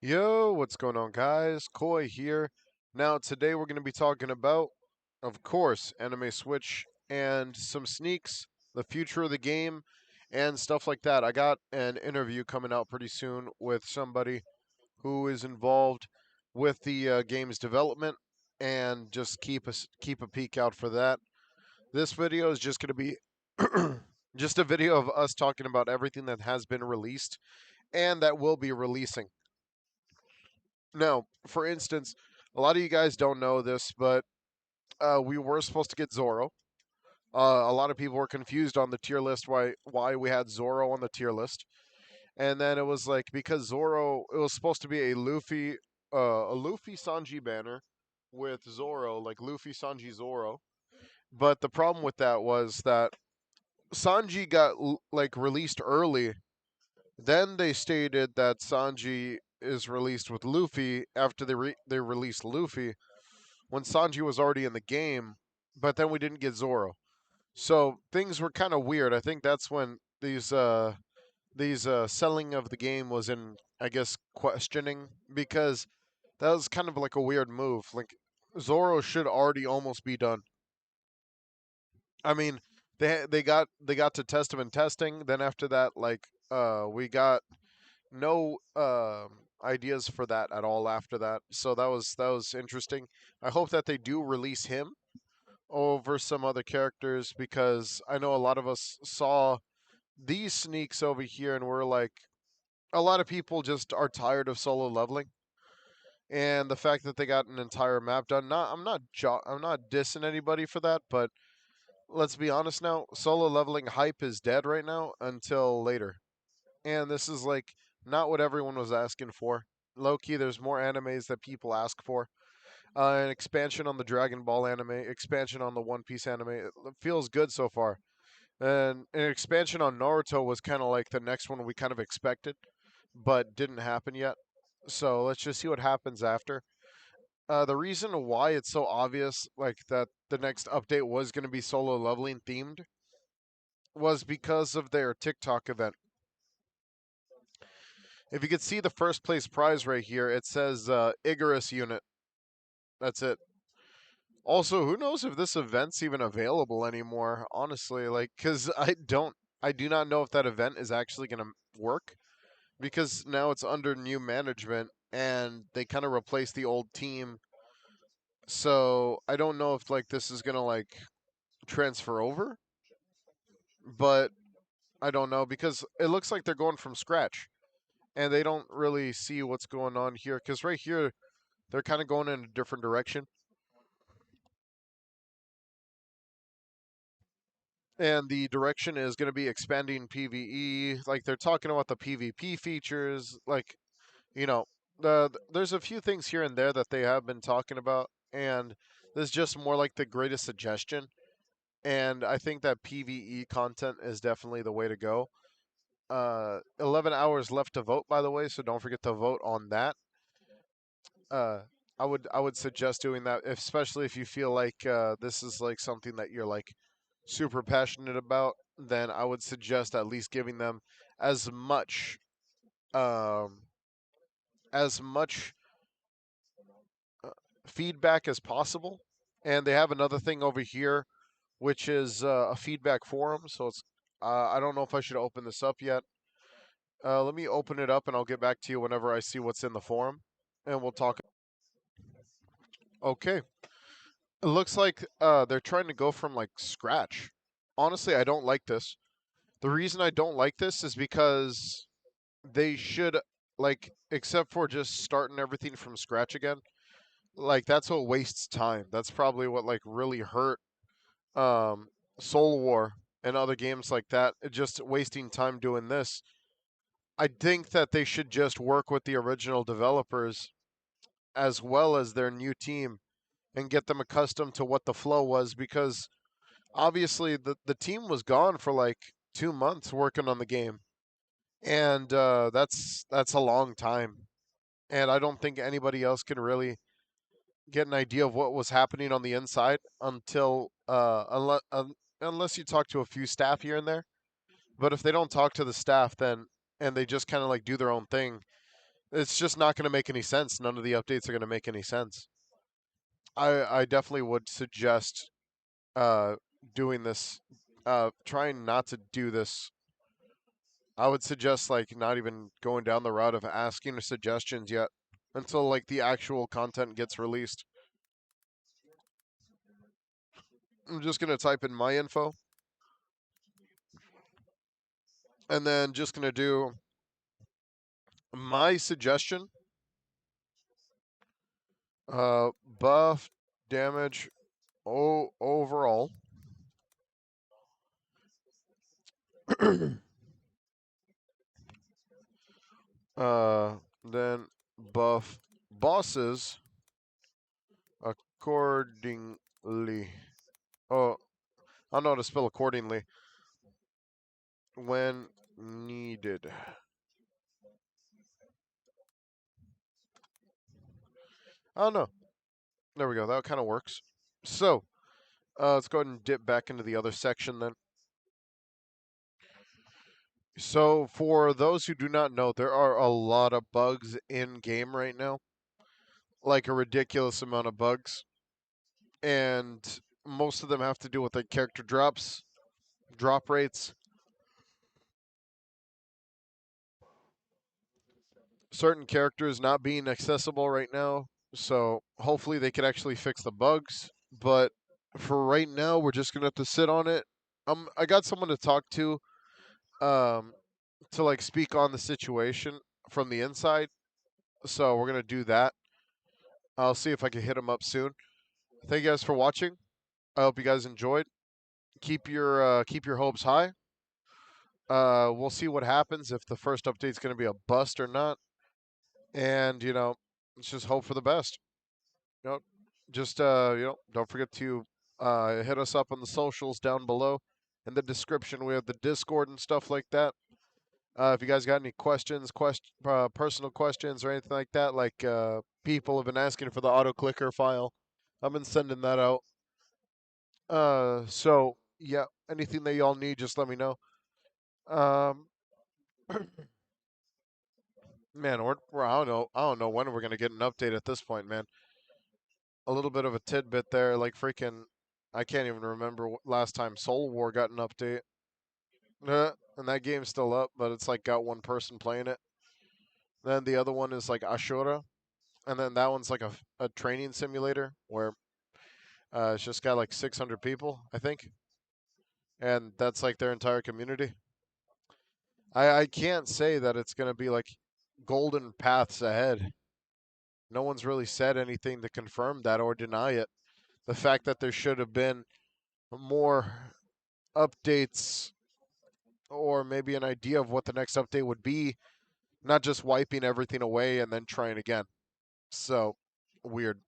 Yo, what's going on, guys? Koi here. Now, today we're going to be talking about, of course, Anime Switch and some sneaks, the future of the game, and stuff like that. I got an interview coming out pretty soon with somebody who is involved with the game's development, and just keep a peek out for that. This video is just going to be just a video of us talking about everything that has been released and that will be releasing. Now, for instance, a lot of you guys don't know this, but we were supposed to get Zoro. A lot of people were confused on the tier list why we had Zoro on the tier list, and then it was like because Zoro it was supposed to be a Luffy Sanji banner with Zoro, like Luffy Sanji Zoro. But the problem with that was that Sanji got like released early. Then they stated that Sanji is released with Luffy after they released Luffy when Sanji was already in the game, but then we didn't get Zoro. So things were kind of weird. I think that's when these selling of the game was in, I guess, questioning, because that was kind of like a weird move. Like Zoro should already almost be done. I mean, they got to test him in testing. Then after that, like we got no ideas for that at all after that. So that was interesting. I hope that they do release him over some other characters, because I know a lot of us saw these sneaks over here and we're like, a lot of people just are tired of solo leveling, and the fact that they got an entire map done. I'm not dissing anybody for that, but let's be honest now, solo leveling hype is dead right now until later. And this is like not what everyone was asking for. Low key, there's more animes that people ask for. An expansion on the Dragon Ball anime, expansion on the One Piece anime. It feels good so far. And an expansion on Naruto was kind of like the next one we kind of expected, but didn't happen yet. So let's just see what happens after. The reason why it's so obvious, like that the next update was going to be solo leveling themed, was because of their TikTok event. If you could see the first place prize right here, it says Icarus unit. That's it. Also, who knows if this event's even available anymore? Honestly, like, cause I do not know if that event is actually gonna work, because now it's under new management and they kind of replaced the old team. So I don't know if like this is gonna like transfer over, but I don't know, because it looks like they're going from scratch and they don't really see what's going on here. Cause right here they're kind of going in a different direction. And the direction is going to be expanding PvE. Like they're talking about the PvP features. Like, you know, there's a few things here and there that they have been talking about, and this is just more like the greatest suggestion. And I think that PvE content is definitely the way to go. 11 hours left to vote, by the way, so don't forget to vote on that. Uh, I would suggest doing that, especially if you feel like this is like something that you're like super passionate about. Then I would suggest at least giving them as much um, as much uh, feedback as possible. And they have another thing over here, which is a feedback forum. So it's I don't know if I should open this up yet. Let me open it up, and I'll get back to you whenever I see what's in the forum, and we'll talk. Okay. It looks like they're trying to go from like scratch. Honestly, I don't like this. The reason I don't like this is because they should, like, except for just starting everything from scratch again. Like that's what wastes time. That's probably what like really hurt um Soul War and other games like that. Just wasting time doing this. I think that they should just work with the original developers as well as their new team and get them accustomed to what the flow was, because obviously the team was gone for like 2 months working on the game, and that's a long time, and I don't think anybody else can really get an idea of what was happening on the inside until unless you talk to a few staff here and there. But if they don't talk to the staff, then and they just kind of like do their own thing, It's just not going to make any sense. None of the updates are going to make any sense. I definitely would suggest uh, doing this, trying not to do this. I would suggest like not even going down the route of asking suggestions yet until like the actual content gets released. I'm just gonna type in my info and then just gonna do my suggestion. Buff damage overall. Then buff bosses accordingly. Oh, I don't know how to spell accordingly. When needed. I don't know. There we go. That kind of works. So, let's go ahead and dip back into the other section then. So, for those who do not know, there are a lot of bugs in game right now, like a ridiculous amount of bugs, and most of them have to do with like character drops, drop rates, certain characters not being accessible right now. So, hopefully, they can actually fix the bugs. But for right now, we're just gonna have to sit on it. I got someone to talk um, to like speak on the situation from the inside. So we're gonna do that. I'll see if I can hit him up soon. Thank you guys for watching. I hope you guys enjoyed. Keep your hopes high. We'll see what happens if the first update's gonna be a bust or not. And let's just hope for the best. You know, just don't forget to hit us up on the socials down below in the description. We have the Discord and stuff like that. If you guys got any questions, personal questions or anything like that, like people have been asking for the auto clicker file, I've been sending that out. So yeah, anything that y'all need, just let me know. Um, man, I don't know when we're gonna get an update at this point, man. A little bit of a tidbit there, like freaking, I can't even remember last time Soul War got an update. And that game's still up, but it's like got one person playing it. Then the other one is like Ashura, and then that one's like a training simulator where it's just got like 600 people, I think, and that's like their entire community. I can't say that it's gonna be like golden paths ahead. No one's really said anything to confirm that or deny it. The fact that there should have been more updates or maybe an idea of what the next update would be, not just wiping everything away and then trying again. So weird.